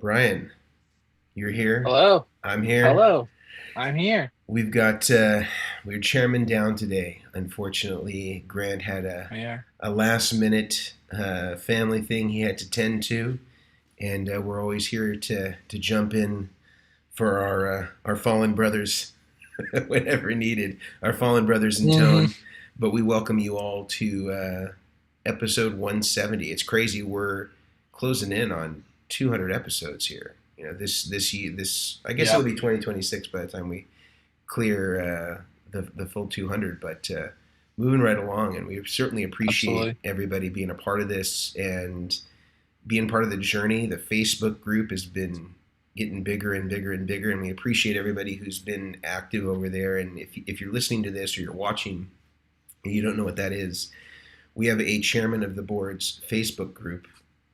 Brian, you're here. Hello. I'm here. Hello. I'm here. We've got we're chairman down today. Unfortunately, Grant had Yeah. a last minute family thing he had to tend to, and we're always here to jump in for our fallen brothers whenever needed. Our fallen brothers in hmm tone. But we welcome you all to episode 170. It's crazy. We're closing in on 200 episodes here. You know, this year, this I guess it'll Yep. be 2026 by the time we clear the full 200. But moving right along, and we certainly appreciate Absolutely. everybody being a part of this and being part of the journey. The Facebook group has been getting bigger and bigger and bigger, and we appreciate everybody who's been active over there. And if you're listening to this or you're watching and you don't know what that is, we have a Chairman of the Boards Facebook group,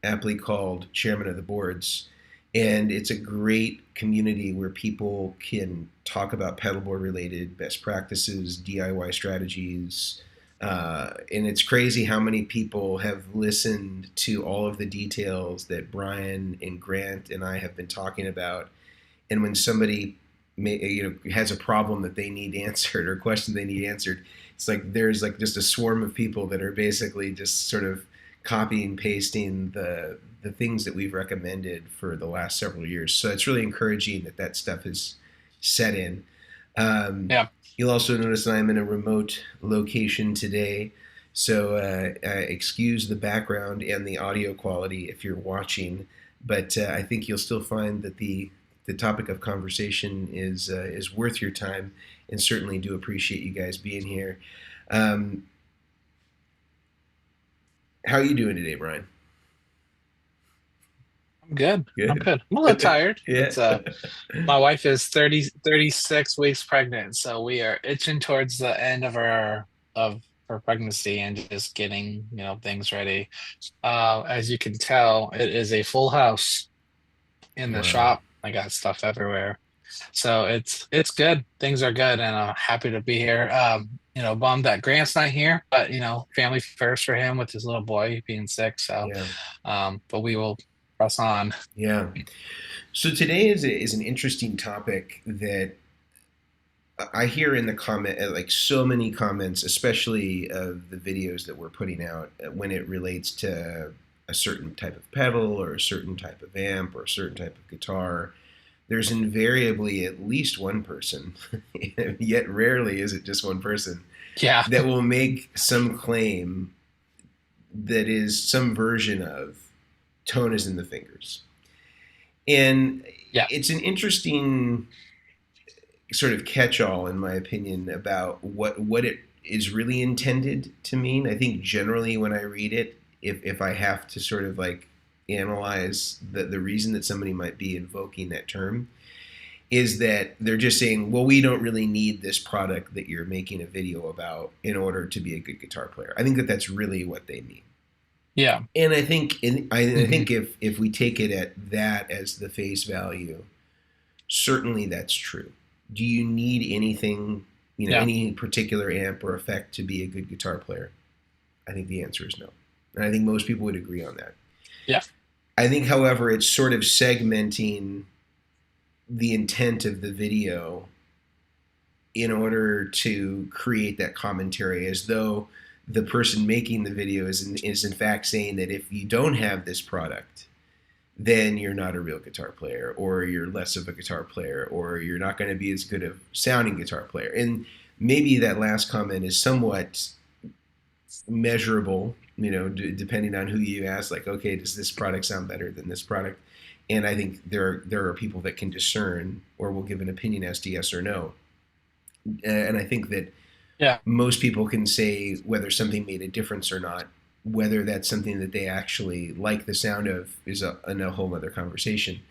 aptly called Chairman of the Boards. And it's a great community where people can talk about pedalboard related best practices, DIY strategies. And it's crazy how many people have listened to all of the details that Brian and Grant and I have been talking about. And when somebody has a problem that they need answered or a question they need answered, it's like there's like just a swarm of people that are basically just sort of copying pasting the things that we've recommended for the last several years. So it's really encouraging that that stuff is set in. Um, Yeah. you'll also notice that I'm in a remote location today. So excuse the background and the audio quality if you're watching, but I think you'll still find that the topic of conversation is worth your time, and certainly do appreciate you guys being here. Um, how are you doing today, Brian? I'm good. I'm Good. good. I'm a little tired. Yeah. It's my wife is 36 weeks pregnant, so we are itching towards the end of her pregnancy and just getting, things ready. As you can tell, it is a full house in the Wow. shop. I got stuff everywhere. So it's good. Things are good, and I'm happy to be here. Bummed that Grant's not here, but family first for him with his little boy being sick. So, Yeah. but we will press on. Yeah. So today is an interesting topic that I hear in the comment, like so many comments, especially of the videos that we're putting out when it relates to a certain type of pedal or a certain type of amp or a certain type of guitar. There's invariably at least one person, yet rarely is it just one person, Yeah, that will make some claim that is some version of tone is in the fingers. And yeah, it's an interesting sort of catch-all, in my opinion, about what it is really intended to mean. I think generally when I read it, if I have to sort of like analyze the reason that somebody might be invoking that term, is that they're just saying, well, we don't really need this product that you're making a video about in order to be a good guitar player. I think that that's really what they mean. yeah. And I hmm think if we take it at that as the face value, certainly that's true. Do you need anything, Yeah, any particular amp or effect to be a good guitar player? I think the answer is no. And I think most people would agree on that. yeah, I think, however, it's sort of segmenting the intent of the video in order to create that commentary, as though the person making the video is in fact saying that if you don't have this product, then you're not a real guitar player, or you're less of a guitar player, or you're not going to be as good a sounding guitar player. And maybe that last comment is somewhat measurable, depending on who you ask. Like, okay, does this product sound better than this product? And I think there are people that can discern or will give an opinion as to yes or no. And I think that yeah, most people can say whether something made a difference or not. Whether that's something that they actually like the sound of is a whole other conversation.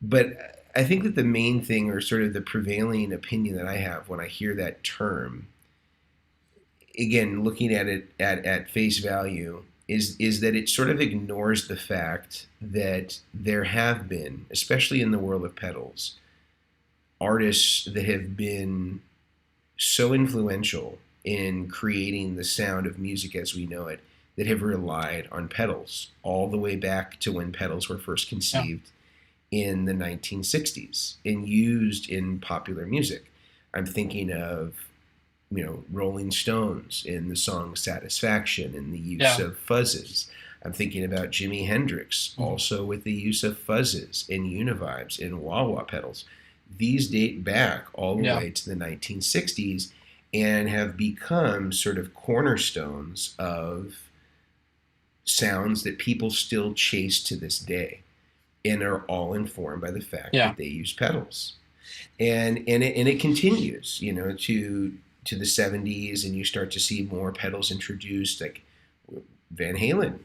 But I think that the main thing, or sort of the prevailing opinion that I have when I hear that term, again, looking at it at face value, is that it sort of ignores the fact that there have been, especially in the world of pedals, artists that have been so influential in creating the sound of music as we know it, that have relied on pedals all the way back to when pedals were first yeah, conceived, in the 1960s and used in popular music. I'm thinking of, Rolling Stones in the song Satisfaction and the use Yeah. of fuzzes. I'm thinking about Jimi Hendrix Mhm. also with the use of fuzzes and univibes and wah wah pedals. These date back all the Yeah. way to the 1960s and have become sort of cornerstones of sounds that people still chase to this day and are all informed by the fact Yeah. that they use pedals. And it continues, to the 70s, and you start to see more pedals introduced. Like Van Halen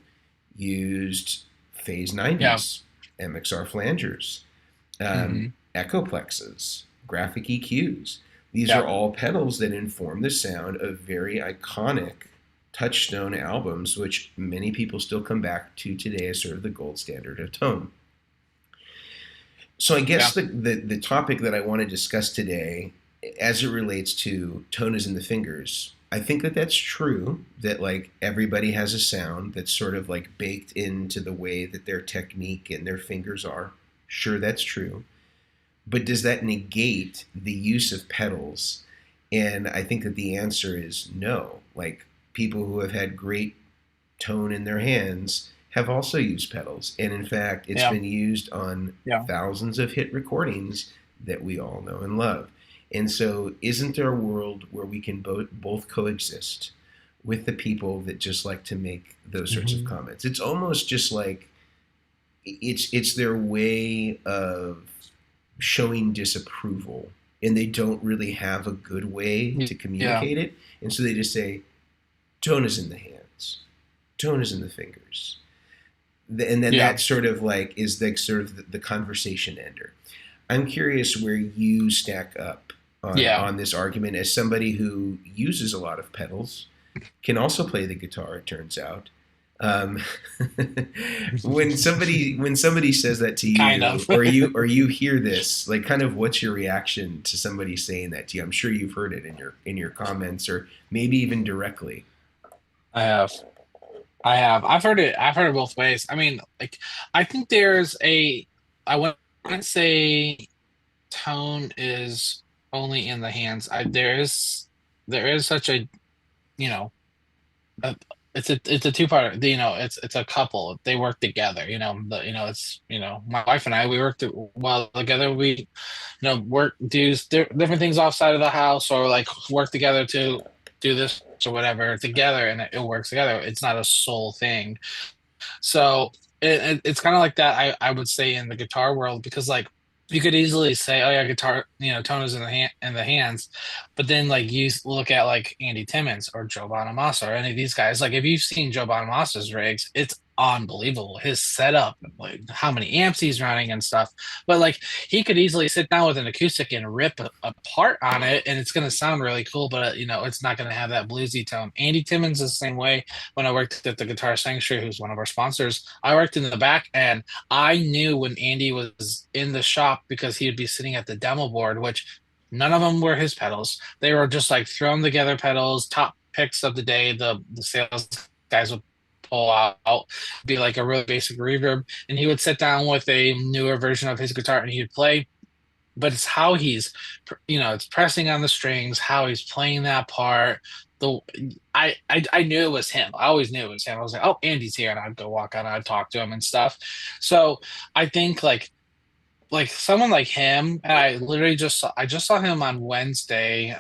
used Phase Yeah. 90s, MXR flangers, Hmm. echoplexes, graphic EQs. These Yeah. are all pedals that inform the sound of very iconic touchstone albums, which many people still come back to today as sort of the gold standard of tone. So I guess Yeah. the topic that I want to discuss today, as it relates to tone is in the fingers, I think that that's true. That like everybody has a sound that's sort of like baked into the way that their technique and their fingers are. Sure, that's true. But does that negate the use of pedals? And I think that the answer is no. Like people who have had great tone in their hands have also used pedals. And in fact, it's Yeah. been used on Yeah. thousands of hit recordings that we all know and love. And so, isn't there a world where we can both coexist with the people that just like to make those sorts of Hmm. comments? It's almost just like it's their way of showing disapproval, and they don't really have a good way to Yeah. communicate it. And so they just say, tone is in the hands, tone is in the fingers. And then Yeah. that sort of like is the sort of the conversation ender. I'm curious where you stack up Yeah. on this argument as somebody who uses a lot of pedals, can also play the guitar. It turns out, um, when somebody says that to Kind of. you, or you hear this, like, kind of, what's your reaction to somebody saying that to you? I'm sure you've heard it in your comments, or maybe even directly. I have. I have. I've heard it. I've heard it both ways. I mean, like, I think there's a. I wouldn't say tone is only in the hands. There is such a, you know, a, it's a two-part. It's a couple. They work together. It's my wife and I. We work well together. We work do different things offside of the house, or like work together to do this or whatever together, and it works together. It's not a sole thing. So it's kind of like that. I would say in the guitar world, because like you could easily say, oh yeah, guitar, tone is in the hands, but then like you look at like Andy Timmons or Joe Bonamassa or any of these guys. Like if you've seen Joe Bonamassa's rigs, it's unbelievable. His setup, like how many amps he's running and stuff. But like he could easily sit down with an acoustic and rip a part on it, and it's going to sound really cool, but it's not going to have that bluesy tone. Andy Timmons is the same way. When I worked at the Guitar Sanctuary, who's one of our sponsors, I worked in the back, and I knew when Andy was in the shop because he would be sitting at the demo board, which none of them were his pedals. They were just like thrown together pedals, top picks of the day. The sales guys would pull out, be like a really basic reverb, and he would sit down with a newer version of his guitar and he'd play. But it's how it's pressing on the strings, how he's playing that part. The I knew it was him. I always knew it was him. I was like, oh, Andy's here, and I'd go walk on, I'd talk to him and stuff. So I think like someone like him, and I just saw him on Wednesday,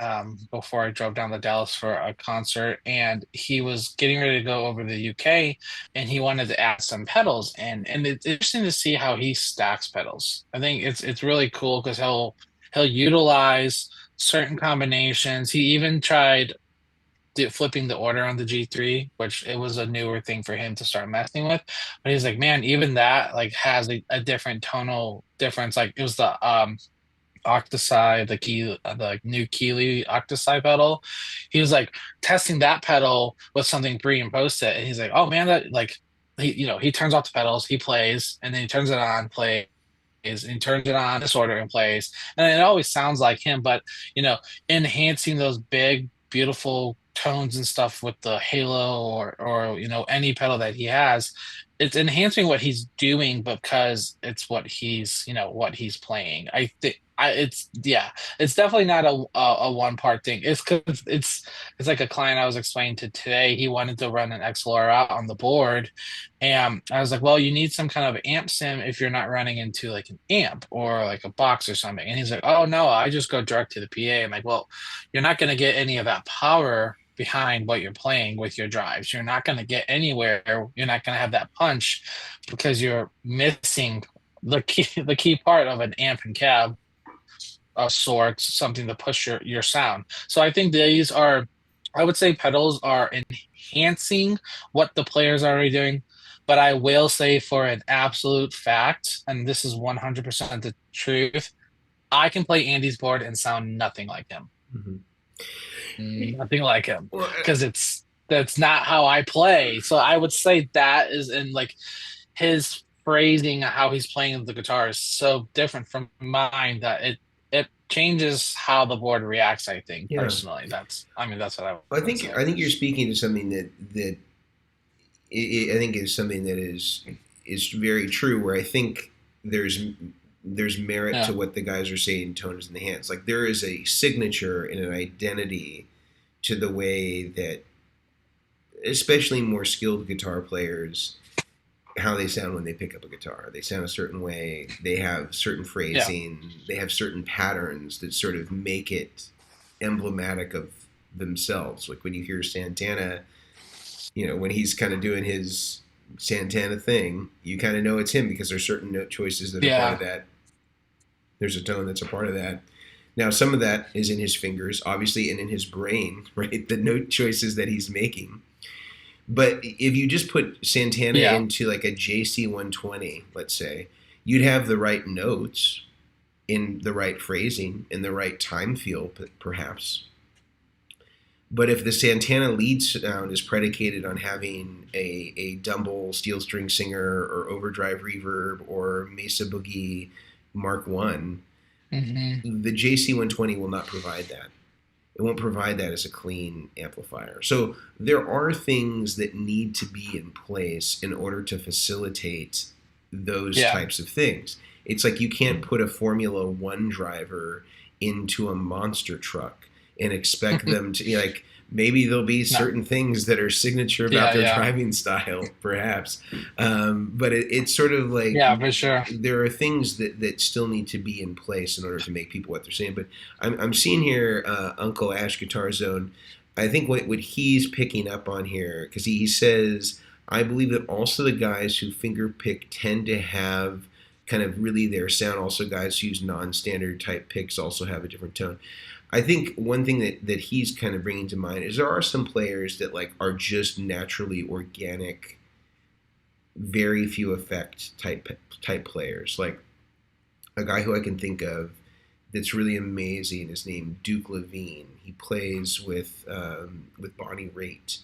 before I drove down to Dallas for a concert, and he was getting ready to go over to the UK, and he wanted to add some pedals, and it's interesting to see how he stacks pedals. I think it's really cool because he'll utilize certain combinations. He even tried flipping the order on the G3, which it was a newer thing for him to start messing with. But he's like, man, even that like has a different tonal difference. Like it was the Octosi, the like, new Keeley Octosi pedal. He was like testing that pedal with something pre and post it, and he's like, oh man, that like he turns off the pedals, he plays, and then he turns it on, plays. And he turns it on this order and plays, and it always sounds like him. But you know, enhancing those big, beautiful tones and stuff with the Halo or any pedal that he has, it's enhancing what he's doing because it's what he's playing. I think it's yeah, it's definitely not a one part thing. It's because it's like a client I was explaining to today. He wanted to run an XLR out on the board, and I was like, well, you need some kind of amp sim if you're not running into like an amp or like a box or something. And he's like, oh no, I just go direct to the PA. I'm like, well, you're not going to get any of that power behind what you're playing with your drives. You're not going to get anywhere. You're not going to have that punch because you're missing the key part of an amp and cab of sorts, something to push your sound. So I think these are, I would say pedals are enhancing what the player's already doing. But I will say for an absolute fact, and this is 100% the truth, I can play Andy's board and sound nothing like him. Mm-hmm. Nothing like him Well, because that's not how I play. So I would say that is in like his phrasing, how he's playing the guitar is so different from mine that it changes how the board reacts. I think yeah. personally, that's what I Well, would say. I think you're speaking to something that I think is something that is very true. Where I think there's merit Yeah, to what the guys are saying. Tone is in the hands. Like there is a signature and an identity to the way that, especially more skilled guitar players, how they sound when they pick up a guitar. They sound a certain way. They have certain yeah, phrasing. They have certain patterns that sort of make it emblematic of themselves. Like when you hear Santana, when he's kind of doing his Santana thing, you kind of know it's him because there's certain note choices that are part yeah, of that. There's a tone that's a part of that. Now, some of that is in his fingers, obviously, and in his brain, right? The note choices that he's making. But if you just put Santana yeah. into like a JC 120, let's say, you'd have the right notes in the right phrasing, in the right time feel, perhaps. But if the Santana lead sound is predicated on having a Dumble steel string singer or overdrive reverb or Mesa Boogie Mark One, Hmm. the JC 120 will not provide that. It won't provide that as a clean amplifier. So there are things that need to be in place in order to facilitate those Yeah. types of things. It's like you can't put a Formula One driver into a monster truck and expect them to, like, maybe there'll be No. certain things that are signature about Yeah, their yeah, driving style, perhaps. But it's sort of like yeah, for sure. there are things that still need to be in place in order to make people what they're saying. But I'm seeing here Uncle Ash Guitar Zone. I think what he's picking up on here, because he says, I believe that also the guys who finger pick tend to have kind of really their sound. Also, guys who use non-standard type picks also have a different tone. I think one thing that he's kind of bringing to mind is there are some players that like are just naturally organic, very few effect type players. Like a guy who I can think of that's really amazing is named Duke Levine. He plays with Bonnie Raitt,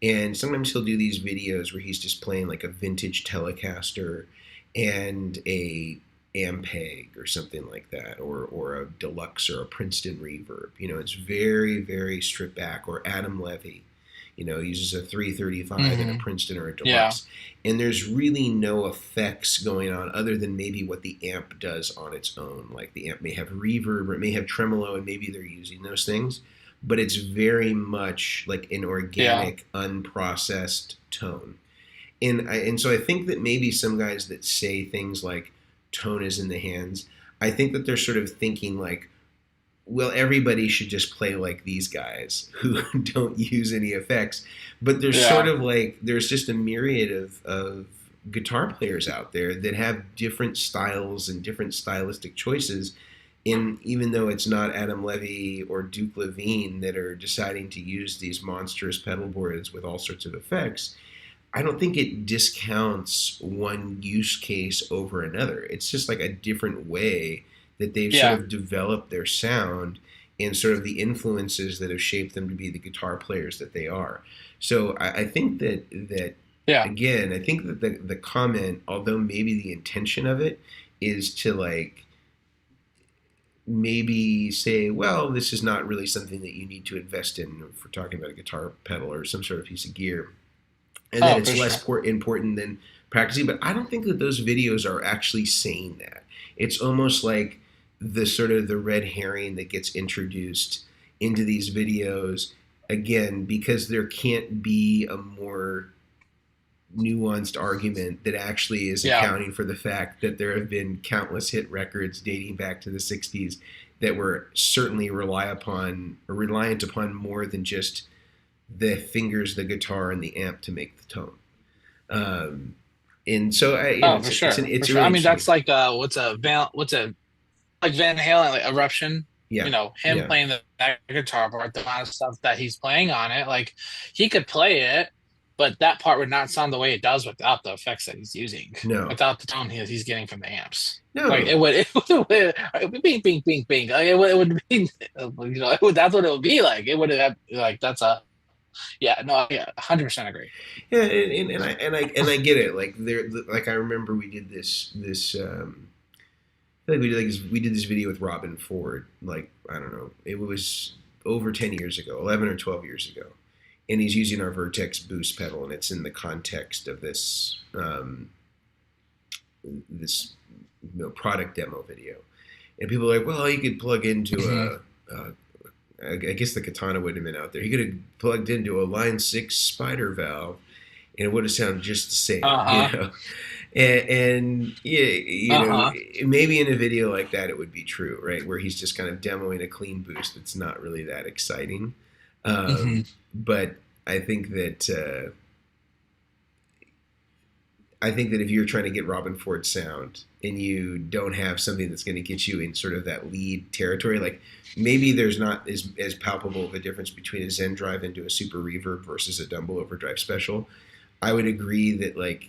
and sometimes he'll do these videos where he's just playing like a vintage Telecaster and a Ampeg or something like that, or a Deluxe or a Princeton Reverb. It's very very stripped back. Or Adam Levy, uses a 335 and a Hmm. Princeton or a Yeah. Deluxe, and there's really no effects going on other than maybe what the amp does on its own. Like the amp may have reverb or it may have tremolo, and maybe they're using those things, but it's very much like an Yeah. organic, unprocessed tone. And so I think that maybe some guys that say things like tone is in the hands, I think that they're sort of thinking like, well, everybody should just play like these guys who don't use any effects. But there's sort Yeah. of like, there's just a myriad of guitar players out there that have different styles and different stylistic choices. And even though it's not Adam Levy or Duke Levine that are deciding to use these monstrous pedal boards with all sorts of effects, I don't think it discounts one use case over another. It's just like a different way that they've sort Yeah. of developed their sound and sort of the influences that have shaped them to be the guitar players that they are. So I think that Yeah. again, I think that the comment, although maybe the intention of it is to like maybe say, well, this is not really something that you need to invest in if we're talking about a guitar pedal or some sort of piece of gear, and that Oh, for it's less sure. important than practicing. But I don't think that those videos are actually saying that. It's almost like the sort of the red herring that gets introduced into these videos, again, because there can't be a more nuanced argument that actually is Yeah. accounting for the fact that there have been countless hit records dating back to the 60s that were certainly reliant upon more than just the fingers, the guitar, and the amp to make the tone. Um, and so Oh, for it's sure. For it's sure. I really mean, interesting. that's like what's a like Van Halen, like Eruption, Yeah, him yeah, playing that guitar part, the amount of stuff that he's playing on it, like he could play it, but that part would not sound the way it does without the effects that he's using, no, without the tone he's getting from the amps. Like no, it would be bing, bing, bing. Like, it would be, that's what it would be like. It would have, like, that's a, yeah, no, yeah, 100% agree. yeah, and I get it. Like like I remember we did I feel like we did this video with Robin Ford. Like I don't know, it was over 10 years ago, 11 or 12 years ago, and he's using our Vertex boost pedal, and it's in the context of this product demo video, and people are like, well, you could plug Hmm. into I guess the Katana would have been out there. He could have plugged into a Line 6 spider valve, and it would have sounded just the same, Uh-huh. And yeah, Uh-huh. maybe in a video like that it would be true, right? Where he's just kind of demoing a clean boost that's not really that exciting. Hmm. But I think that if you're trying to get Robin Ford sound and you don't have something that's going to get you in sort of that lead territory, like maybe there's not as palpable of a difference between a Zen drive into a super reverb versus a Dumble Overdrive Special. I would agree that like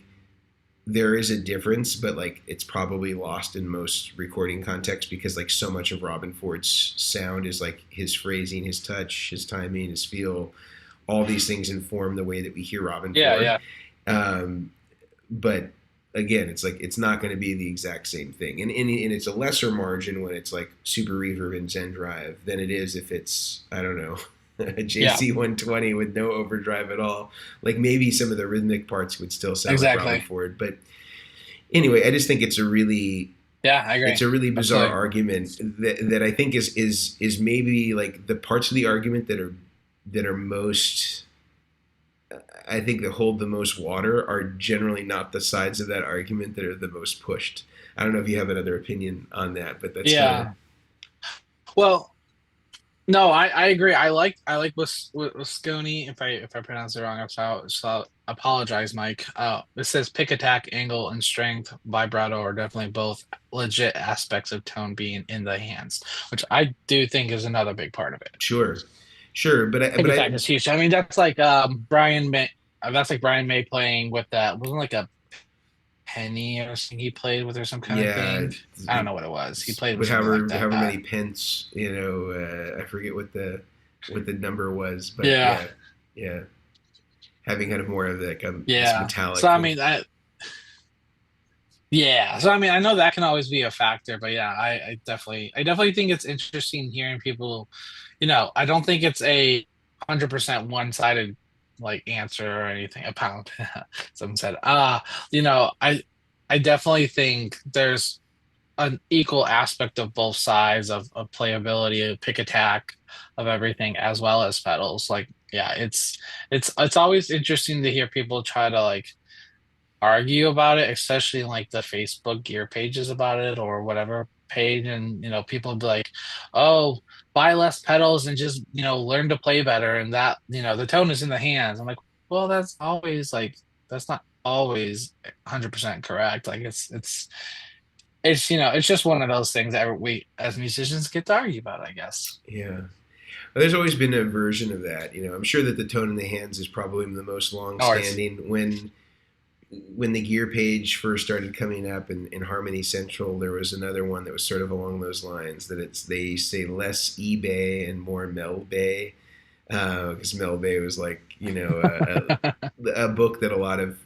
there is a difference, but like it's probably lost in most recording contexts because like so much of Robin Ford's sound is like his phrasing, his touch, his timing, his feel. All these things inform the way that we hear Robin Yeah, Ford. yeah. Um, but again, it's like it's not going to be the exact same thing, and it's a lesser margin when it's like super reverb and Zen drive than it is if it's I don't know a Yeah, JC 120 with no overdrive at all. Like maybe some of the rhythmic parts would still sound like Robin exactly. Ford, but anyway, I just think Yeah, I it's agree. a really bizarre Absolutely. argument that I think is maybe like the parts of the argument that are most I think that hold the most water are generally not the sides of that argument that are the most pushed. I don't know if you have another opinion on that, but that's kind of Yeah. Well, no, I agree. I like Wasconi. If I pronounce it wrong, so apologize, Mike. It says pick, attack, angle, and strength, vibrato are definitely both legit aspects of tone being in the hands, which I do think is another big part of it. sure, sure, Pick attack is huge. I mean, that's like Brian May. That's like Brian May playing with that. Wasn't like a penny or something he played with or some kind of yeah, thing. I don't know what it was. He played with with something like however many that. pence, I forget what the number was, but Yeah. yeah, yeah, having kind of more of like this Yeah. metallic So I thing. mean, yeah. So I mean, I know that can always be a factor, but yeah, I definitely think it's interesting hearing people. I don't think it's a 100% one-sided like answer or anything. A pound, someone said. I definitely think there's an equal aspect of both sides of playability, of pick attack, of everything, as well as pedals. Like, yeah, it's always interesting to hear people try to like argue about it, especially in like the Facebook gear pages about it or whatever page. And people be like, oh, buy less pedals and just learn to play better. And that the tone is in the hands. I'm like, well, that's not always 100% correct. Like it's just one of those things that we as musicians get to argue about, I guess. Yeah. There's always been a version of that. I'm sure that the tone in the hands is probably the most Or it's long-standing. When the gear page first started coming up in Harmony Central, there was another one that was sort of along those lines. That they say less eBay and more Melbay, because Melbay was like a book that a lot of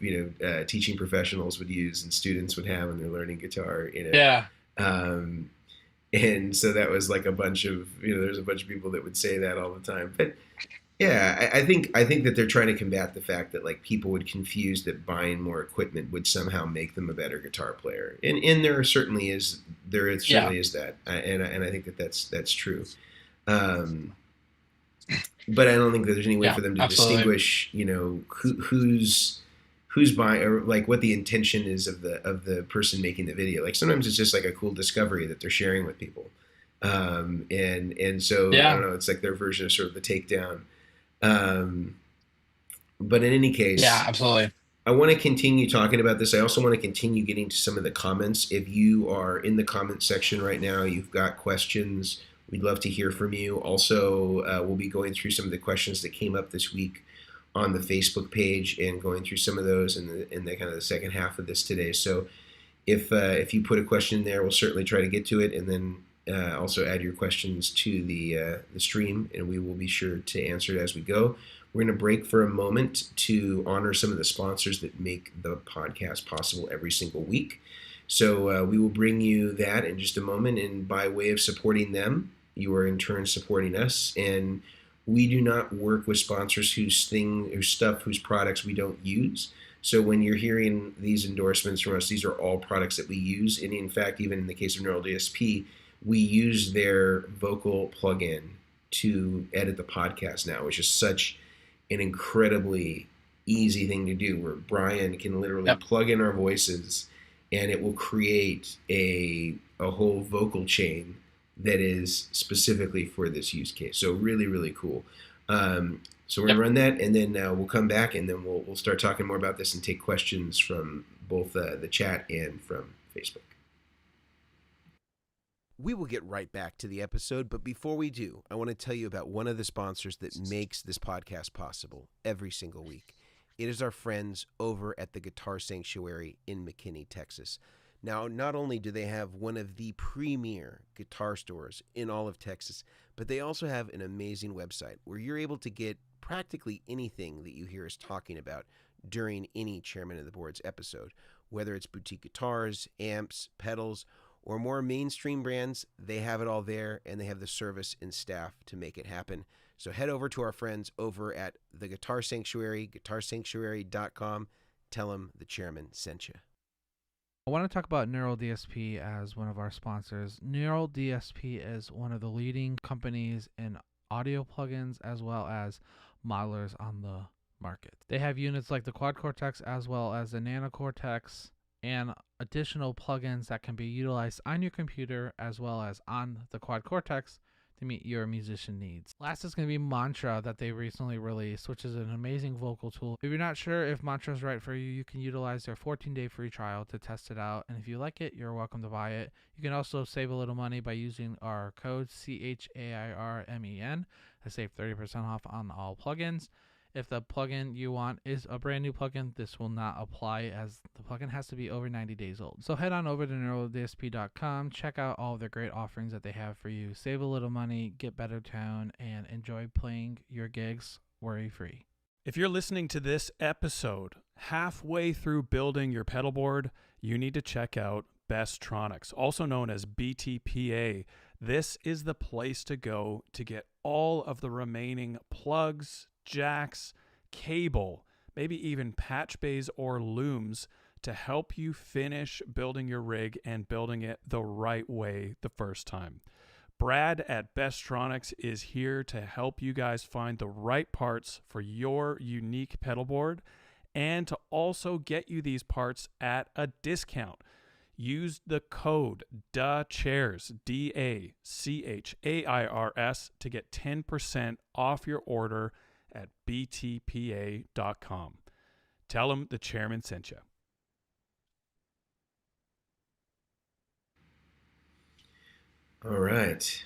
teaching professionals would use and students would have when they're learning guitar. yeah. Um, And so that was like a bunch of, there's a bunch of people that would say that all the time. But yeah, I think that they're trying to combat the fact that like people would confuse that buying more equipment would somehow make them a better guitar player, and there Yeah, certainly is that, and I think that that's true. Um, but I don't think that there's any way yeah, for them to absolutely. distinguish, who's buying, or like what the intention is of the person making the video. Like sometimes it's just like a cool discovery that they're sharing with people, and so I don't Yeah, know. It's like their version of sort of the takedown. Um, but in any yeah, case, absolutely. I want to continue talking about this. I also want to continue getting to some of the comments. If you are in the comment section right now, you've got questions, we'd love to hear from you. Also, we'll be going through some of the questions that came up this week on the Facebook page and going through some of those in the kind of the second half of this today. So if you put a question there, we'll certainly try to get to it, and then also add your questions to the stream, and we will be sure to answer it as we go. We're going to break for a moment to honor some of the sponsors that make the podcast possible every single week. So we will bring you that in just a moment, and by way of supporting them, you are in turn supporting us. And we do not work with sponsors whose products we don't use. So when you're hearing these endorsements from us, these are all products that we use. And in fact, even in the case of Neural DSP, we use their vocal plugin to edit the podcast now, which is such an incredibly easy thing to do, where Brian can literally Yep. plug in our voices and it will create a whole vocal chain that is specifically for this use case. So really, really cool. So we're gonna Yep. run that, and then we'll come back, and then we'll start talking more about this and take questions from both the chat and from Facebook. We will get right back to the episode, but before we do, I want to tell you about one of the sponsors that makes this podcast possible every single week. It is our friends over at the Guitar Sanctuary in McKinney, Texas. Now, not only do they have one of the premier guitar stores in all of Texas, but they also have an amazing website where you're able to get practically anything that you hear us talking about during any Chairman of the Boards episode, whether it's boutique guitars, amps, pedals, or more mainstream brands. They have it all there, and they have the service and staff to make it happen. So head over to our friends over at the Guitar Sanctuary, guitarsanctuary.com. Tell them the Chairman sent you. I want to talk about Neural DSP as one of our sponsors. Neural DSP is one of the leading companies in audio plugins as well as modelers on the market. They have units like the Quad Cortex as well as the Nano Cortex and additional plugins that can be utilized on your computer as well as on the Quad Cortex to meet your musician needs. Last is going to be Mantra that they recently released, which is an amazing vocal tool. If you're not sure if Mantra is right for you, you can utilize their 14-day free trial to test it out, and if you like it, you're welcome to buy it. You can also save a little money by using our code CHAIRMEN to save 30% off on all plugins. If the plugin you want is a brand new plugin, this will not apply as the plugin has to be over 90 days old. So head on over to neurodsp.com, check out all of the great offerings that they have for you. Save a little money, get better tone, and enjoy playing your gigs worry-free. If you're listening to this episode halfway through building your pedalboard, you need to check out Bestronix, also known as BTPA. This is the place to go to get all of the remaining plugs, jacks, cable, maybe even patch bays or looms to help you finish building your rig and building it the right way the first time. Brad at Bestronix is here to help you guys find the right parts for your unique pedalboard and to also get you these parts at a discount. Use the code DACHAIRS, DACHAIRS, to get 10% off your order at btpa.com. Tell them the Chairman sent you. All right.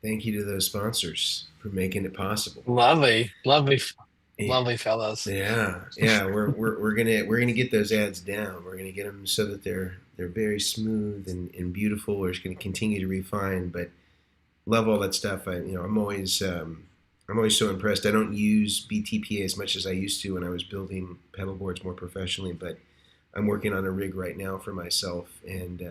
Thank you to those sponsors for making it possible. Lovely, lovely, lovely fellows. Yeah. We're gonna get those ads down. We're gonna get them so that they're very smooth and beautiful. We're just gonna continue to refine, but love all that stuff. I'm always so impressed. I don't use BTPA as much as I used to when I was building pedalboards more professionally, but I'm working on a rig right now for myself, and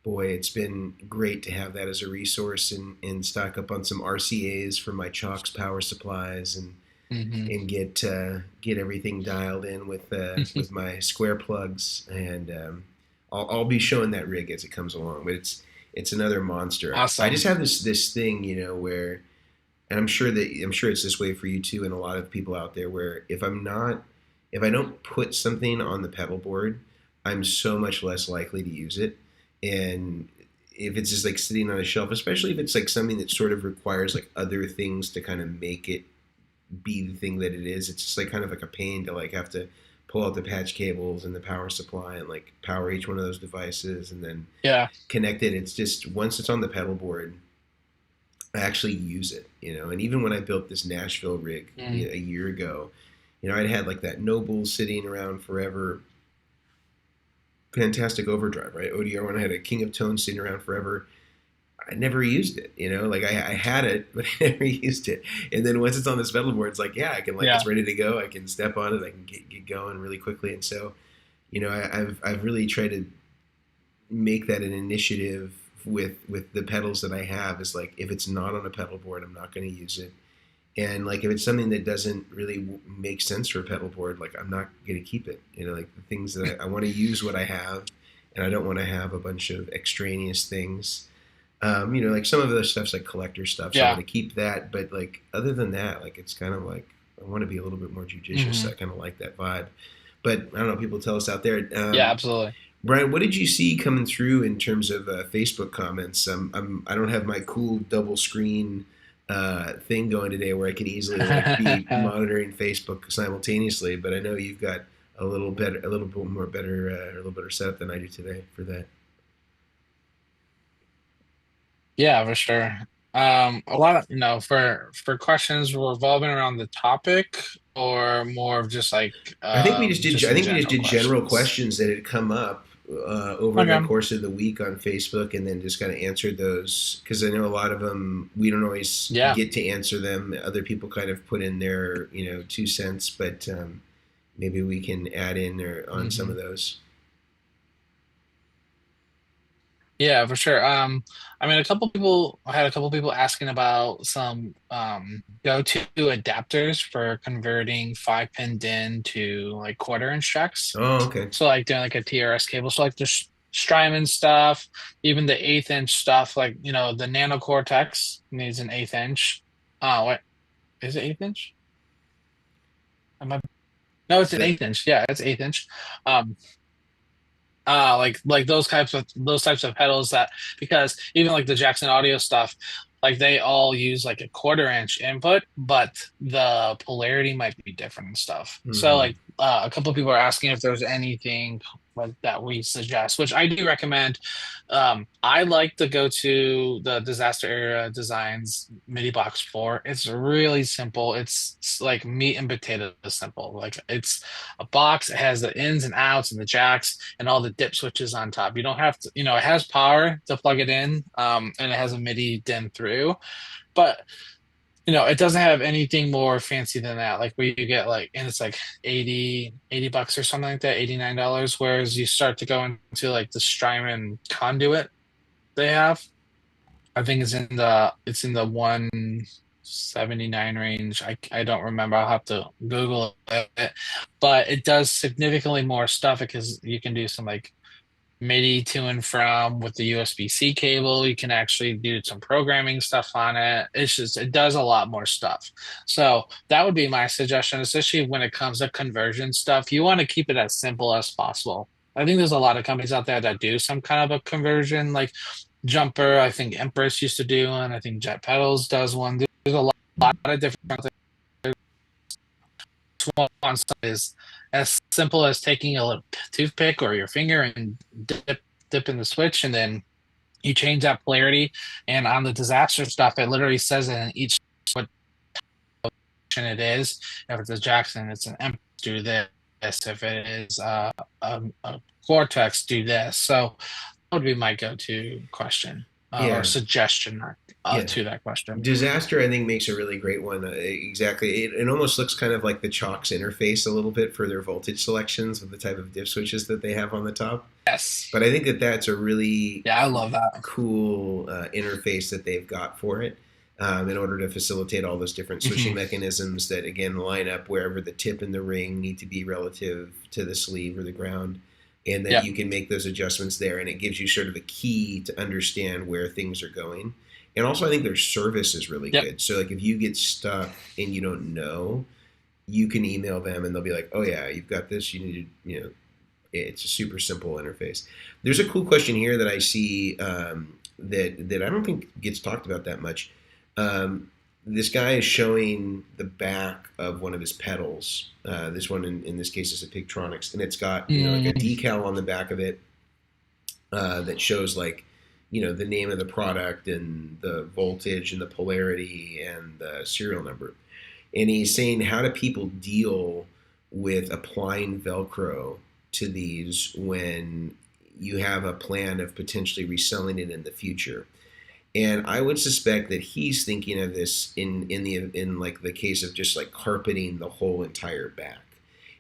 boy, it's been great to have that as a resource and stock up on some RCAs for my Chalks power supplies and get everything dialed in with my square plugs, and I'll be showing that rig as it comes along. But it's another monster. Awesome. I just have this thing, where, and I'm sure it's this way for you too, and a lot of people out there, where if I don't put something on the pedal board, I'm so much less likely to use it. And if it's just like sitting on a shelf, especially if it's like something that sort of requires like other things to kind of make it be the thing that it is, it's just like kind of like a pain to like have to pull out the patch cables and the power supply and like power each one of those devices and then connect it. It's just, once it's on the pedal board, I actually use it, and even when I built this Nashville rig a year ago, I'd had like that Noble sitting around forever, fantastic overdrive, right? ODR one. I had a King of Tones sitting around forever. I never used it, like I had it, but I never used it. And then once it's on this pedal board, it's like, I can it's ready to go. I can step on it. I can get going really quickly. And so, I've really tried to make that an initiative with the pedals that I have, is like, if it's not on a pedal board, I'm not going to use it. And like, if it's something that doesn't really make sense for a pedal board, like, I'm not going to keep it. Like the things that I want to use what I have, and I don't want to have a bunch of extraneous things. Like some of the stuff's like collector stuff, so I'm going to keep that. But like, other than that, like, it's kind of like, I want to be a little bit more judicious. So I kind of like that vibe. But I don't know, people tell us out there. Yeah, absolutely. Brian, what did you see coming through in terms of Facebook comments? I don't have my cool double screen thing going today where I can easily like be monitoring Facebook simultaneously, but I know you've got a little better setup than I do today for that. Yeah, for sure. A lot of, for questions revolving around the topic, or more of just like, I think we just did general questions. questions that had come up over the course of the week on Facebook, and then just kind of answered those, because I know a lot of them we don't always get to answer them. Other people kind of put in their 2 cents, but maybe we can add in on some of those. Yeah, for sure. I mean, I had a couple people asking about some go-to adapters for converting 5-pin DIN to like 1/4-inch jacks. Oh, okay. So like doing like a TRS cable. So like the Strymon stuff, even the 1/8 inch stuff, like the Nano Cortex needs an 1/8 inch. What is it? 1/8 inch? No, it's an 1/8 inch. Yeah, it's 1/8 inch. Like those types of pedals, that, because even like the Jackson Audio stuff, like they all use like a 1/4-inch input, but the polarity might be different and stuff. So like a couple of people are asking if there's anything like that we suggest, which I do recommend. I like to go to the Disaster Era Designs MIDI Box 4. It's really simple. It's like meat and potatoes simple. Like, it's a box. It has the ins and outs and the jacks and all the dip switches on top. You don't have to, it has power to plug it in, and it has a MIDI DIN through, but it doesn't have anything more fancy than that. Like, where you get like, and it's like $80 or something like that, $89. Whereas you start to go into like the Strymon conduit they have, I think it's in the 179 range. I don't remember. I'll have to Google it, but it does significantly more stuff, because you can do some like MIDI to and from with the USB-C cable. You can actually do some programming stuff on it. It does a lot more stuff. So that would be my suggestion, especially when it comes to conversion stuff. You want to keep it as simple as possible. I think there's a lot of companies out there that do some kind of a conversion, like Jumper. I think Empress used to do one. I think Jet Pedals does one. There's a lot of different things. One is as simple as taking a little toothpick or your finger and dip in the switch, and then you change that polarity. And on the Disaster stuff, it literally says it in each what it is. If it's a Jackson, it's an Empress, do this. If it is a Cortex, do this. So that would be my go-to question. Yeah. or suggestion Yeah. to that question. Disaster, I think, makes a really great one. Exactly. It almost looks kind of like the Chalk's interface a little bit for their voltage selections with the type of diff switches that they have on the top. Yes. But I think that that's a really I love that cool interface that they've got for it in order to facilitate all those different switching mechanisms that, again, line up wherever the tip and the ring need to be relative to the sleeve or the ground. And then you can make those adjustments there, and it gives you sort of a key to understand where things are going. And also, I think their service is really good. So, like, if you get stuck and you don't know, you can email them, and they'll be like, "Oh yeah, you've got this. You need to, it's a super simple interface." There's a cool question here that I see that I don't think gets talked about that much. This guy is showing the back of one of his pedals. This one, in this case, is a Pigtronics, and it's got like a decal on the back of it that shows like the name of the product and the voltage and the polarity and the serial number. And he's saying, how do people deal with applying Velcro to these when you have a plan of potentially reselling it in the future? And I would suspect that he's thinking of this in like the case of just like carpeting the whole entire back.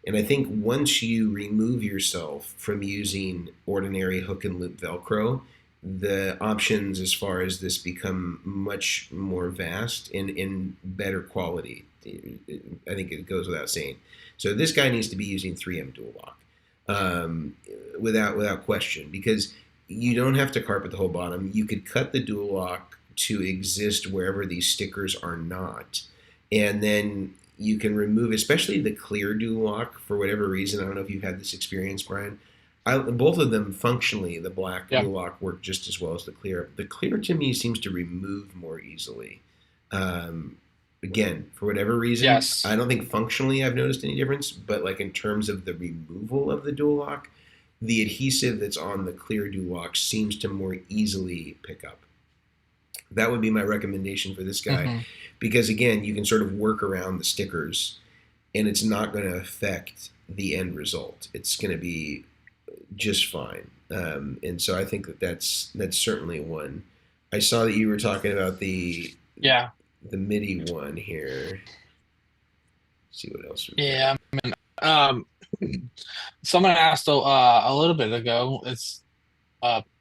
And I think once you remove yourself from using ordinary hook and loop Velcro, the options as far as this become much more vast and in better quality. I think it goes without saying. So this guy needs to be using 3M dual lock without question, because you don't have to carpet the whole bottom. You could cut the dual lock to exist wherever these stickers are not. And then you can remove, especially the clear dual lock, for whatever reason. I don't know if you've had this experience, Brian. Both of them functionally, the black dual lock work just as well as the clear. The clear to me seems to remove more easily. Again, for whatever reason, I don't think functionally I've noticed any difference, but like in terms of the removal of the dual lock, the adhesive that's on the clear dual lock seems to more easily pick up. That would be my recommendation for this guy, because again, you can sort of work around the stickers and it's not going to affect the end result. It's going to be just fine. And so I think that's certainly one. I saw that you were talking about the MIDI one here. Let's see what else. Someone asked a little bit ago, it's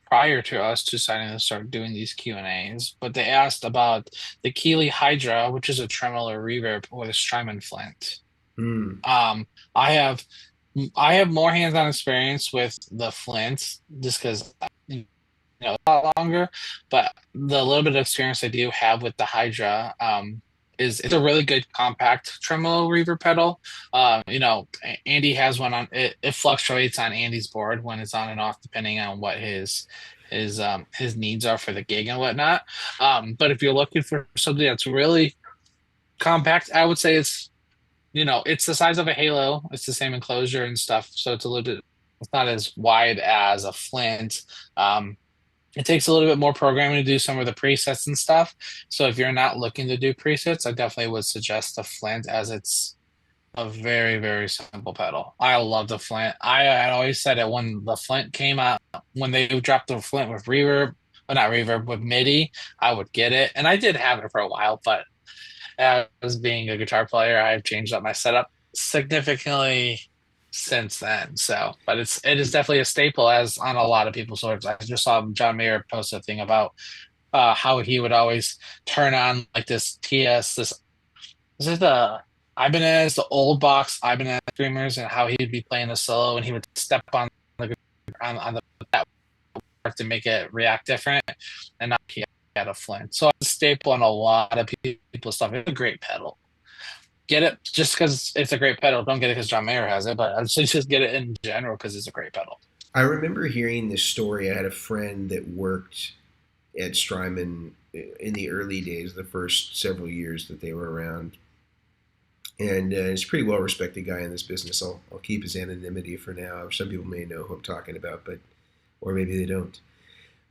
prior to us deciding to start doing these Q&As, but they asked about the Keeley Hydra, which is a tremolo reverb with a Strymon flint. I have more hands-on experience with the flint just because a lot longer, but the little bit of experience I do have with the Hydra it's a really good compact tremolo reverb pedal. Andy has one on it. It fluctuates on Andy's board when it's on and off depending on what his needs are for the gig and whatnot. But if you're looking for something that's really compact, I would say it's the size of a Halo. It's the same enclosure and stuff, so it's not as wide as a Flint. It takes a little bit more programming to do some of the presets and stuff. So if you're not looking to do presets, I definitely would suggest the Flint, as it's a very, very simple pedal. I love the Flint. I had always said it when the Flint came out, when they dropped the Flint with reverb, but not reverb, with MIDI, I would get it. And I did have it for a while, but as being a guitar player, I've changed up my setup significantly since then. So, but it is definitely a staple as on a lot of people's orders. I just saw John Mayer post a thing about how he would always turn on like this TS, is it the Ibanez, the old box Ibanez Screamers, and how he'd be playing a solo and he would step on the that to make it react different, and now he had a Flint. So it's a staple on a lot of people's stuff. It's a great pedal. Get it just because it's a great pedal. Don't get it because John Mayer has it, but I'd say just get it in general because it's a great pedal. I remember hearing this story. I had a friend that worked at Strymon in the early days, the first several years that they were around. And he's a pretty well-respected guy in this business. I'll keep his anonymity for now. Some people may know who I'm talking about, or maybe they don't.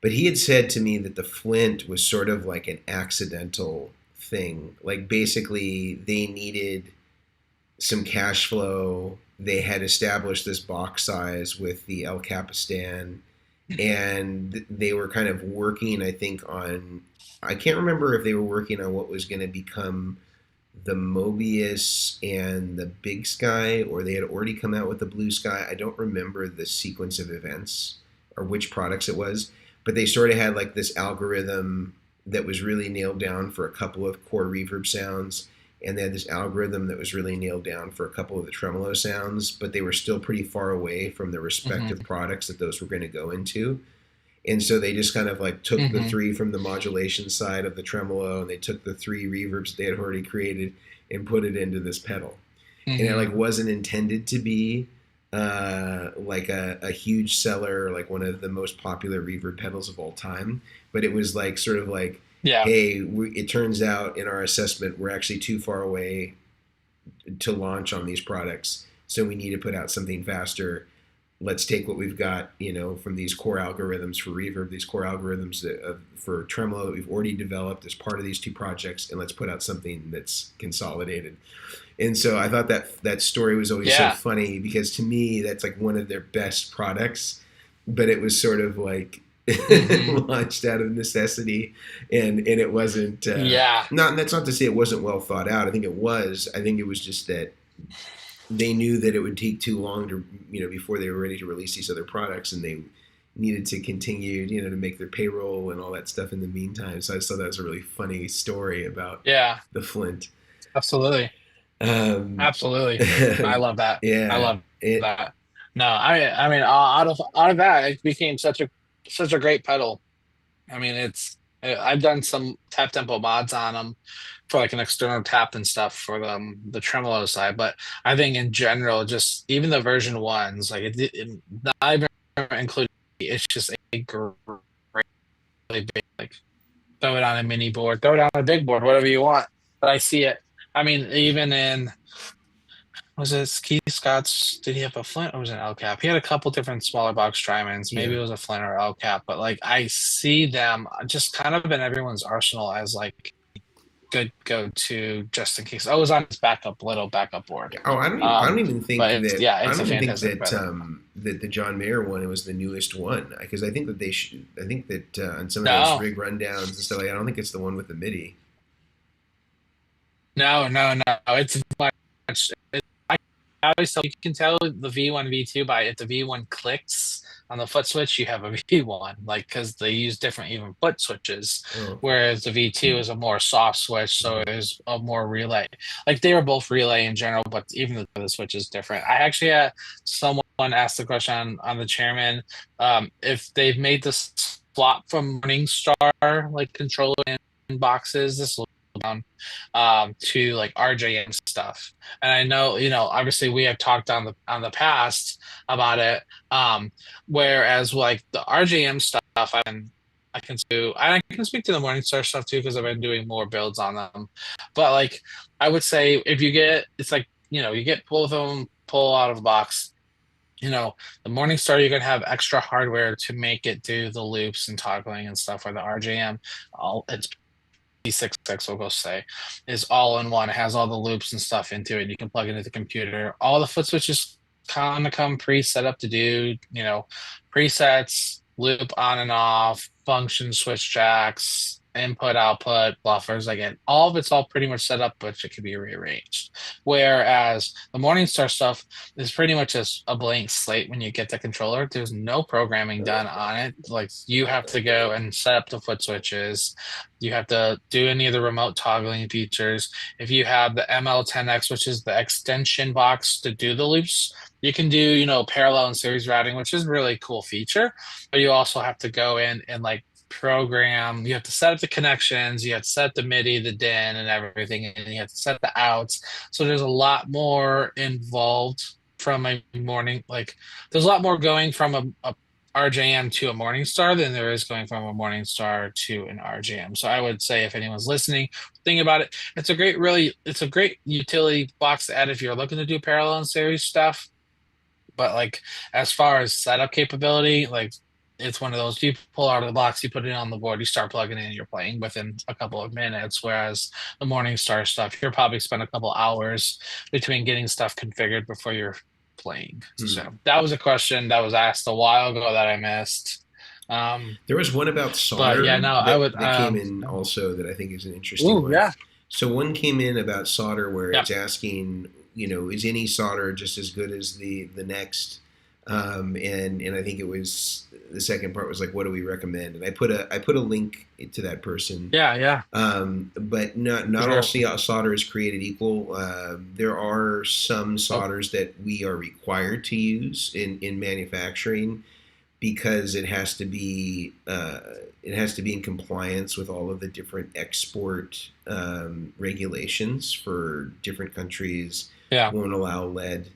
But he had said to me that the Flint was sort of like an accidental thing. Like basically they needed some cash flow. They had established this box size with the El Capistan, and they were kind of working, I think, on. I can't remember if they were working on what was going to become the Mobius and the Big Sky, or they had already come out with the Blue Sky. I don't remember the sequence of events or which products it was, but they sort of had like this algorithm that was really nailed down for a couple of core reverb sounds, and they had this algorithm that was really nailed down for a couple of the tremolo sounds, but they were still pretty far away from the respective products that those were going to go into. And so they just kind of like took the three from the modulation side of the tremolo, and they took the three reverbs they had already created and put it into this pedal. And it like wasn't intended to be like a huge seller, like one of the most popular reverb pedals of all time, but it was like sort of like, hey, it turns out in our assessment we're actually too far away to launch on these products, so we need to put out something faster. Let's take what we've got, you know, from these core algorithms for reverb, these core algorithms for tremolo that we've already developed as part of these two projects, and let's put out something that's consolidated. And so I thought that story was always so funny, because to me that's like one of their best products, but it was sort of like launched out of necessity, and it wasn't. Not, that's not to say it wasn't well thought out. I think it was. I think it was just that they knew that it would take too long to, you know, before they were ready to release these other products, and they needed to continue, you know, to make their payroll and all that stuff in the meantime. So I just thought that was a really funny story about the Flint. Absolutely. Absolutely. I love that. I love that. No, I mean, out of that, it became such a great pedal. I mean, I've done some tap tempo mods on them for like an external tap and stuff for the tremolo side, but I think in general, just even the version ones, like it not even including, it's just a great, really big, like throw it on a mini board, throw it on a big board, whatever you want. But I see it. I mean, even in, was it Keith Scott's, did he have a Flint or was it an L cap? He had a couple different smaller box Chairmens. Maybe it was a Flint or L cap, but like I see them just kind of in everyone's arsenal as like good go-to just in case. I was on his little backup board. Oh, I don't even think that. It's I don't even think that that the John Mayer one, it was the newest one, because I think that they should. I think that on some of those rig rundowns and stuff, like, I don't think it's the one with the MIDI. No. It's much. I always tell you can tell the V1 V2 by if the V1 clicks on the foot switch, you have a V1, like, because they use different even foot switches, whereas the V2 is a more soft switch, so it is a more relay. Like they were both relay in general, but even the switch is different. I actually had someone ask the question on the Chairmen if they've made this swap from Morningstar like controller in boxes. This will down to like RJM stuff, and I know, you know, obviously we have talked on the past about it, whereas like the RJM stuff I can speak to the Morningstar stuff too, because I've been doing more builds on them. But like I would say if you get, it's like, you know, you get both of them pull out of the box, you know, the Morningstar, you're gonna have extra hardware to make it do the loops and toggling and stuff, where the RJM, it's P6X, we'll go say, is all in one. It has all the loops and stuff into it. You can plug it into the computer. All the foot switches kind of come pre-set up to do, you know, presets, loop on and off, function switch jacks, input, output, buffers. Again, all of it's all pretty much set up, but it can be rearranged. Whereas the Morningstar stuff is pretty much just a blank slate when you get the controller. There's no programming done on it. Like you have to go and set up the foot switches. You have to do any of the remote toggling features. If you have the ML10X, which is the extension box to do the loops, you can do, you know, parallel and series routing, which is a really cool feature. But you also have to go in and like program, you have to set up the connections, you have to set up the MIDI, the DIN and everything, and you have to set the outs. So there's a lot more involved from a there's a lot more going from a RJM to a Morningstar than there is going from a Morningstar to an RJM. So I would say if anyone's listening, think about it. It's a great utility box to add if you're looking to do parallel and series stuff. But like as far as setup capability, like it's one of those, you pull out of the box, you put it on the board, you start plugging in, you're playing within a couple of minutes. Whereas the Morningstar stuff, you'll probably spend a couple hours between getting stuff configured before you're playing. So that was a question that was asked a while ago that I missed. There was one about But solder yeah, no, I would. that came in also that I think is an interesting Ooh, one. yeah, So one came in about solder where yeah, it's asking, is any solder just as good as the next? And I think it was the second part was like, what do we recommend? And I put a link to that person. yeah, yeah, But for not all sure. solder is created equal. There are some Nope. solders that we are required to use in manufacturing because it has to be in compliance with all of the different export regulations for different countries. Yeah, Won't allow lead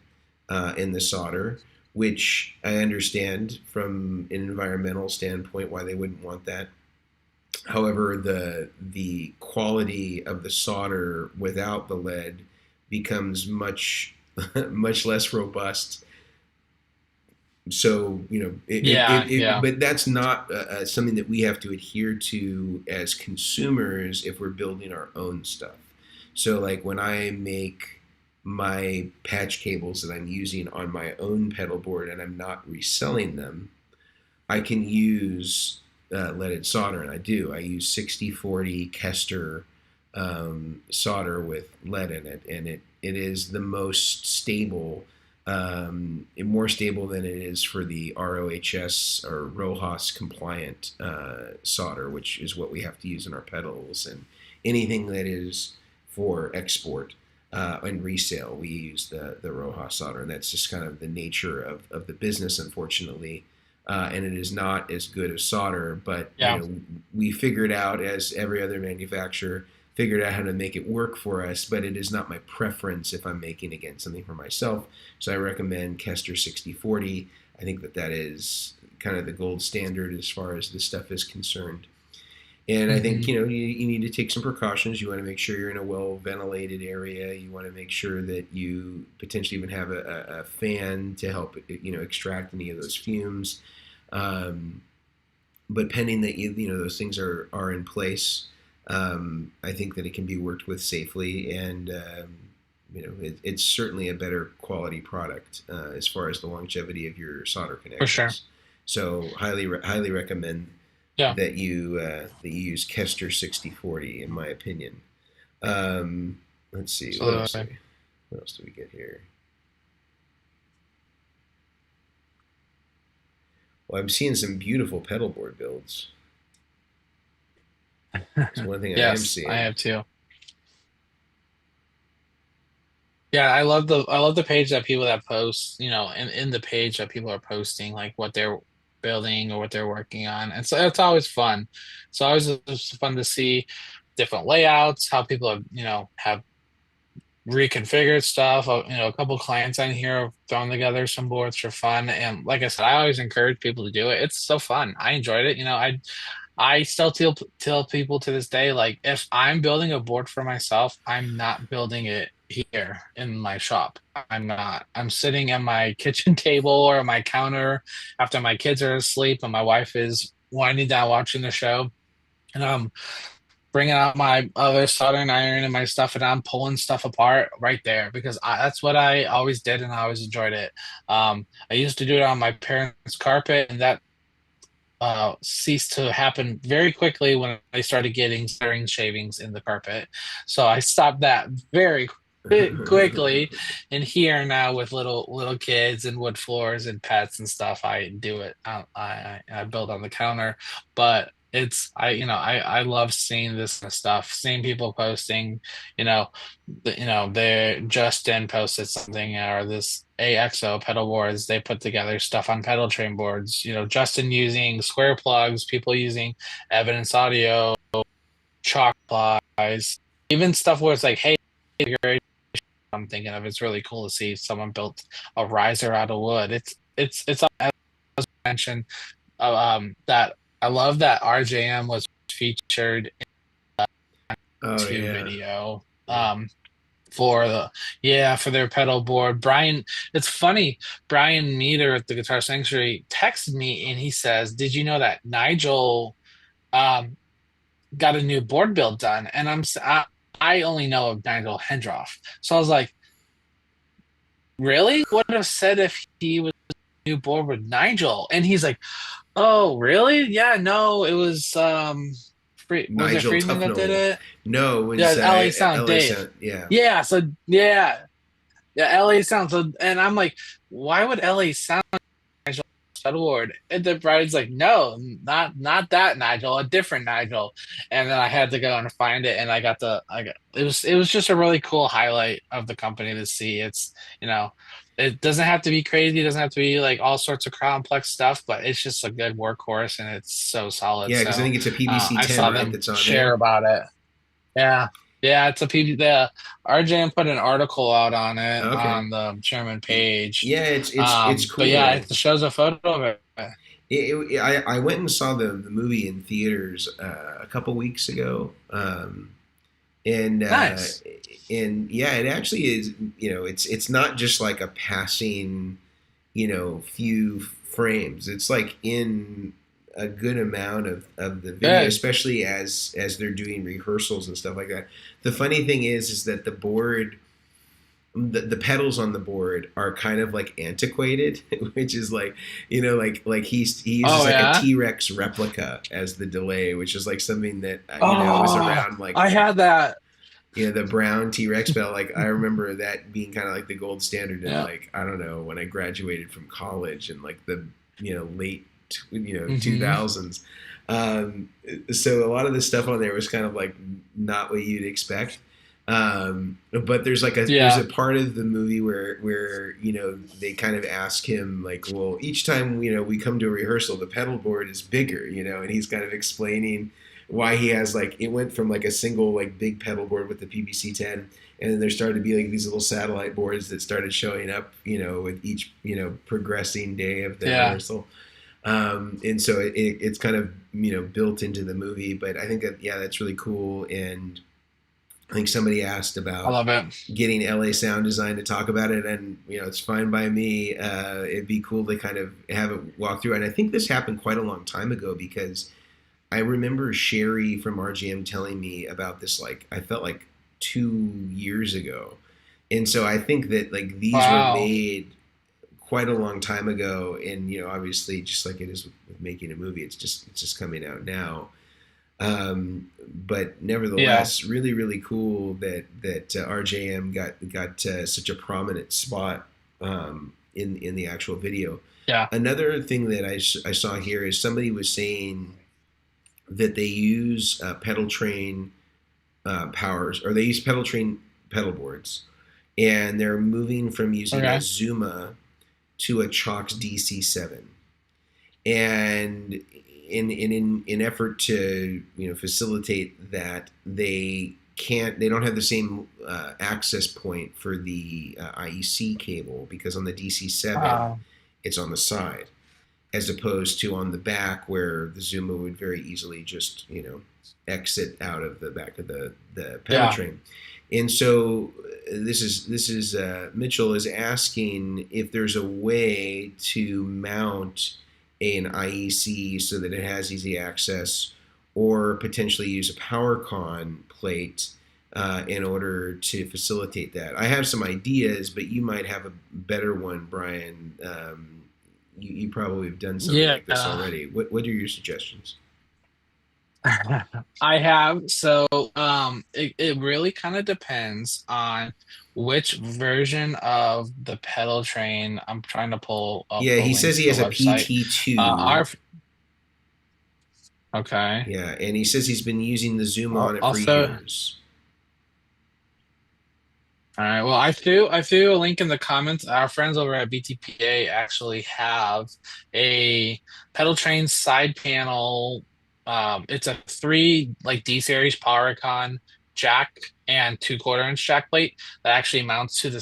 in the solder, which I understand from an environmental standpoint why they wouldn't want that. However, the quality of the solder without the lead becomes much much less robust. So yeah, yeah, but that's not something that we have to adhere to as consumers if we're building our own stuff. So like when I make my patch cables that I'm using on my own pedal board and I'm not reselling them, I can use leaded solder, and I do. I use 6040 Kester solder with lead in it, and it is the most stable, more stable than it is for the ROHS or RoHS compliant solder, which is what we have to use in our pedals and anything that is for export. And resale, we use the RoHS solder, and that's just kind of the nature of the business, unfortunately. And it is not as good as solder, but yeah, we figured out, as every other manufacturer figured out, how to make it work for us. But it is not my preference if I'm making again something for myself. So I recommend Kester 6040. I think that is kind of the gold standard as far as this stuff is concerned. And I think hmm you need to take some precautions. You want to make sure you're in a well ventilated area. You want to make sure that you potentially even have a fan to help extract any of those fumes. Um, but pending that those things are in place, I think that it can be worked with safely, and it's certainly a better quality product as far as the longevity of your solder for sure. connections. So highly recommend Yeah. that you use Kester 6040, in my opinion. Let's see what else. Absolutely. What else do we get here? Well, I'm seeing some beautiful pedalboard builds. That's one thing I am Yes, I seeing. have too. Yeah, I love the page that people that post, in the page that people are posting like what they're building or what they're working on. And so it's always fun. So always it's fun to see different layouts, how people have reconfigured stuff. A couple clients on here have thrown together some boards for fun. And like I said, I always encourage people to do it. It's so fun. I enjoyed it. I still tell people to this day, like if I'm building a board for myself, I'm not building it here in my shop. I'm not. I'm sitting at my kitchen table or my counter after my kids are asleep and my wife is winding down watching the show. And I'm bringing out my other soldering iron and my stuff, and I'm pulling stuff apart right there because that's what I always did and I always enjoyed it. I used to do it on my parents' carpet, and that ceased to happen very quickly when I started getting string shavings in the carpet. So I stopped that very quickly. And here now with little kids and wood floors and pets and stuff, I do it. I build on the counter, but I love seeing this kind of stuff, seeing people posting, you know, they Justin posted something or this AXO pedal boards. They put together stuff on pedal train boards. Justin using square plugs, people using evidence audio, chalk plies, even stuff where it's like, hey, I'm thinking of. It's really cool to see someone built a riser out of wood. It's as mentioned that I love that RJM was featured in Oh the yeah. video. Yeah. For their pedal board. Brian, it's funny. Brian Meter at the Guitar Sanctuary texted me and he says, "Did you know that Nigel um, got a new board build done?" And I only know of Nigel Hendroff, so I was like, "Really? Would have said if he was a new board with Nigel?" And he's like, Oh, really? Yeah, no, it was was it Nigel Friedman that did Tufnell. it? No, it Yeah, was LA Sound, LA Dave. Sound. Yeah. Yeah, so yeah, yeah, LA Sound. So, and I'm like, why would LA Sound Pedalboard? And the bride's like, no, not that Nigel, a different Nigel. And then I had to go and find it, and I got it was just a really cool highlight of the company to see. It's you know, it doesn't have to be crazy, it doesn't have to be like all sorts of complex stuff, but it's just a good workhorse and it's so solid. Yeah, because I So think it's a PVC I 10, saw right? them That's on share there. about it. Yeah. Yeah, it's a PB. The RJM put an article out on it Okay. on the Chairman page. Yeah, it's But yeah, cool. it shows a photo of it. I went and saw the movie in theaters a couple weeks ago, and Nice. and yeah, it actually is. It's not just like a passing, few frames. It's like in a good amount of the video, Good. especially as they're doing rehearsals and stuff like that. The funny thing is that the pedals on the board are kind of like antiquated, which is like, like he uses Oh like a yeah. T-Rex replica as the delay, which is like something that was Oh, around like I had that. the brown T-Rex pedal. Like I remember that being kind of like the gold standard in Yeah. like I don't know when I graduated from college in like the late Hmm. 2000s. So a lot of the stuff on there was kind of like not what you'd expect. But there's Yeah. a part of the movie where they kind of ask him like, well, each time we come to a rehearsal, the pedal board is bigger, and he's kind of explaining why he has like it went from like a single like big pedal board with the PVC 10, and then there started to be like these little satellite boards that started showing up, with each progressing day of the Yeah. rehearsal. And so it's kind of built into the movie, but I think that that's really cool. And I think somebody asked I about love it. getting LA Sound Design to talk about it, and it's fine by me. It'd be cool to kind of have it walk through. And I think this happened quite a long time ago because I remember Sherry from RGM telling me about this. Like I felt like 2 years ago, and so I think that like these were Wow. made quite a long time ago, and obviously just like it is with making a movie, it's just coming out now. But Yeah. nevertheless, really, really cool that RJM got such a prominent spot in the actual video. Yeah. Another thing that I saw here is somebody was saying that they use pedal train powers, or they use pedal train pedal boards, and they're moving from using a Okay. Zuma to a Chalks DC7, and in effort to facilitate that, they don't have the same access point for the IEC cable, because on the DC7 Wow. it's on the side, as opposed to on the back where the Zuma would very easily just exit out of the back of the pedal Yeah. train. And so this is Mitchell is asking if there's a way to mount an IEC so that it has easy access, or potentially use a PowerCon plate in order to facilitate that. I have some ideas, but you might have a better one, Brian. You probably have done something like this Yeah. already. What are your suggestions? I have. So it really kind of depends on which version of the pedal train. I'm trying to pull up Yeah, the he link says to he the has a website. PT2. Our okay. Yeah, and he says he's been using the Zoom on it for Also, years. all right. Well, I threw a link in the comments. Our friends over at BTPA actually have a pedal train side panel. It's a three like D series PowerCon jack and 2/4 inch jack plate that actually mounts to the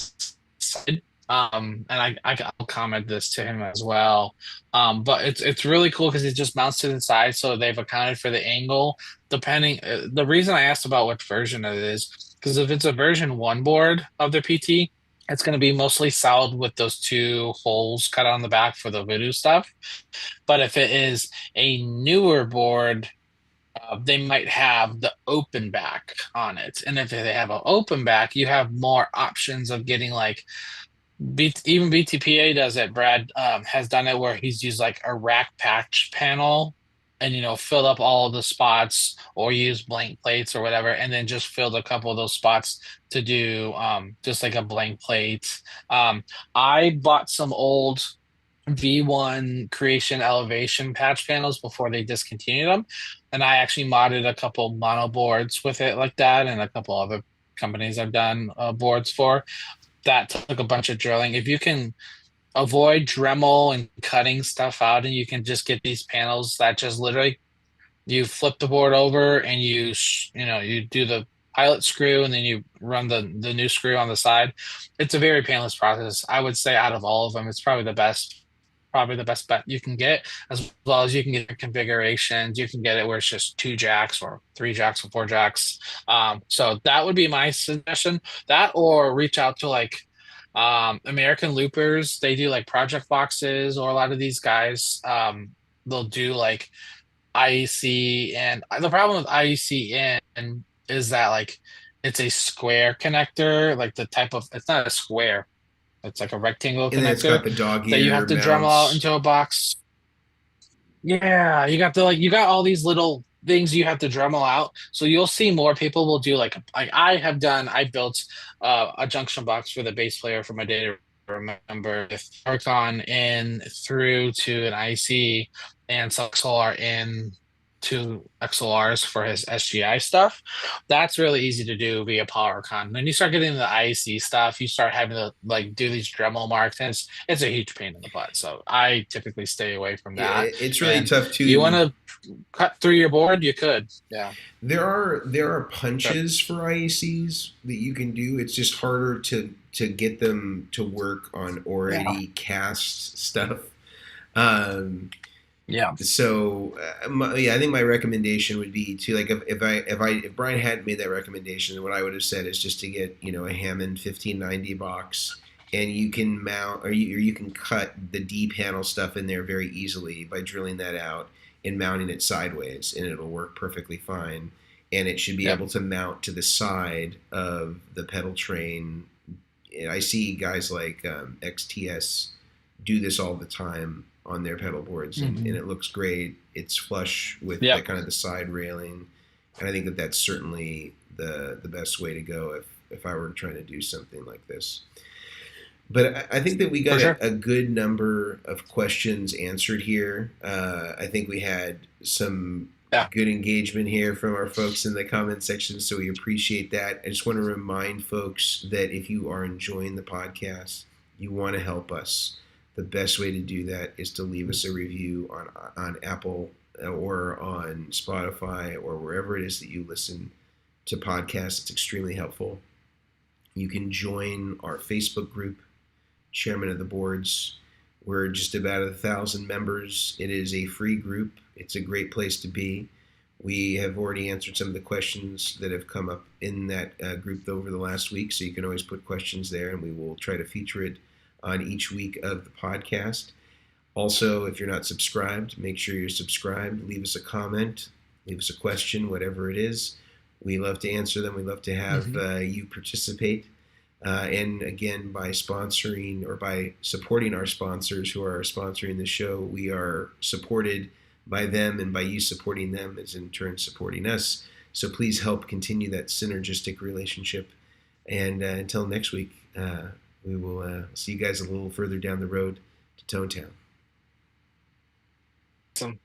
side. And I'll comment this to him as well. But it's really cool because it just mounts to the side, so they've accounted for the angle. Depending, the reason I asked about which version it is, because if it's a version one board of the PT, it's going to be mostly solid with those two holes cut on the back for the voodoo stuff. But if it is a newer board, they might have the open back on it. And if they have an open back, you have more options of getting like Even BTPA does it. Brad has done it where he's used like a rack patch panel and filled up all of the spots or use blank plates or whatever, and then just filled a couple of those spots to do just like a blank plate. I bought some old V1 Creation Elevation patch panels before they discontinued them, and I actually modded a couple mono boards with it like that, and a couple other companies I've done boards for. That took a bunch of drilling. If you can avoid Dremel and cutting stuff out, and you can just get these panels that just literally you flip the board over and you do the pilot screw and then you run the new screw on the side. It's a very painless process. I would say out of all of them, it's probably the best bet you can get, as well as you can get configurations. You can get it where it's just 2 jacks or 3 jacks or 4 jacks. So that would be my suggestion. That, or reach out to like American Loopers. They do like project boxes, or a lot of these guys they'll do like IEC. And the problem with IEC in is that like it's a square connector, like the type of, it's not a square, it's like a rectangle And then it's got connector the dog that you ear have to Dremel out mounts. into a box. Yeah, you got all these little things you have to Dremel out. So you'll see more people will do like I built a junction box for the bass player for my data. Remember, with Archon in through to an IC and some XLR in to XLRs for his SGI stuff. That's really easy to do via PowerCon. Then you start getting the IC stuff, you start having to like do these Dremel marks, and it's a huge pain in the butt. So I typically stay away from Yeah, that. it's really And tough too. you want to cut through your board, you could. Yeah. There are punches for IECs that you can do. It's just harder to get them to work on already cast stuff. Yeah. So I think my recommendation would be to, like, if Brian hadn't made that recommendation, what I would have said is just to get a Hammond 1590 box, and you can mount or you can cut the D panel stuff in there very easily by drilling that out and mounting it sideways, and it'll work perfectly fine. And it should be able to mount to the side of the pedal train. And I see guys like XTS do this all the time on their pedal boards, and it looks great. It's flush with the kind of the side railing, and I think that that's certainly the best way to go if I were trying to do something like this. But I think that we got a good number of questions answered here. I think we had some good engagement here from our folks in the comment section, so we appreciate that. I just want to remind folks that if you are enjoying the podcast, you want to help us, the best way to do that is to leave us a review on Apple or on Spotify or wherever it is that you listen to podcasts. It's extremely helpful. You can join our Facebook group, Chairmen of the Boards. We're just about 1,000 members. It is a free group. It's a great place to be. We have already answered some of the questions that have come up in that group over the last week, so you can always put questions there, and we will try to feature it on each week of the podcast. Also, if you're not subscribed, make sure you're subscribed. Leave us a comment, leave us a question, whatever it is. We love to answer them. We love to have you participate. And again, by sponsoring or by supporting our sponsors who are sponsoring the show, we are supported by them, and by you supporting them is in turn supporting us. So please help continue that synergistic relationship. And until next week, we will see you guys a little further down the road to Tone Town. Awesome.